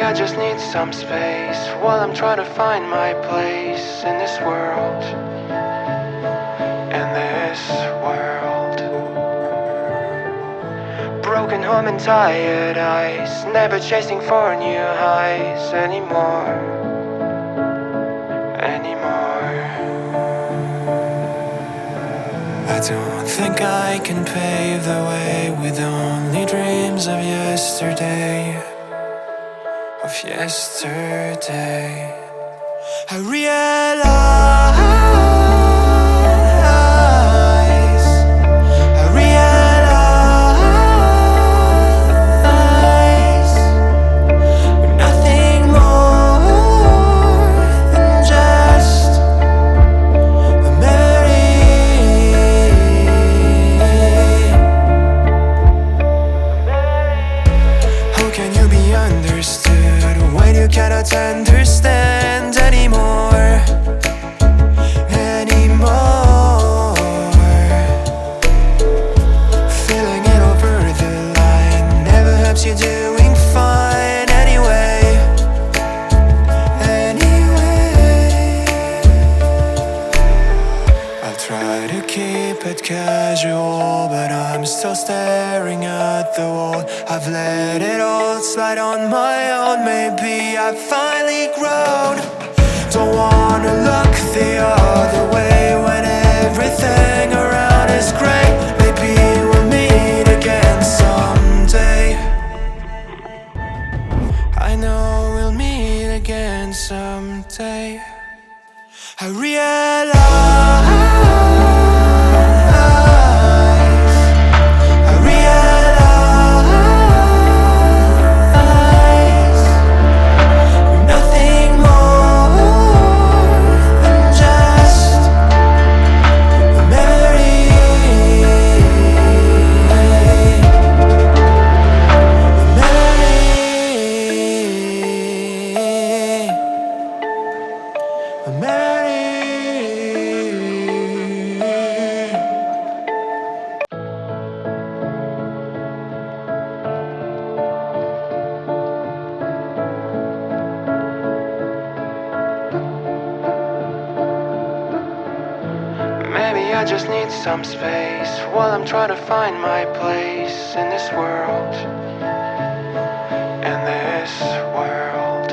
Maybe I just need some space while I'm trying to find my place in this world. In this world. Broken home and tired eyes, never chasing for new highs anymore. I don't think I can pave the way with only dreams of yesterday. I realize we're nothing more than just a memory. How can you be understood when you cannot understand anymore? Feeling it over the line never helps you doing fine anyway. I'll try to keep it casual, but I'm still staring at the wall. I've let it all slide on my own. Maybe I've finally grown. Don't wanna look the other way when everything around is great. Maybe we'll meet again someday. I know we'll meet again someday. I realize we're nothing more than just a memory. A memory. Maybe I just need some space while I'm trying to find my place in this world. In this world.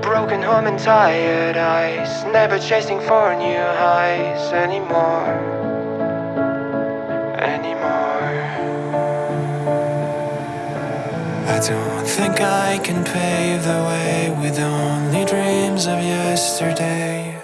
Broken home and tired eyes, never chasing for new highs anymore. I don't think I can pave the way with only dreams of yesterday.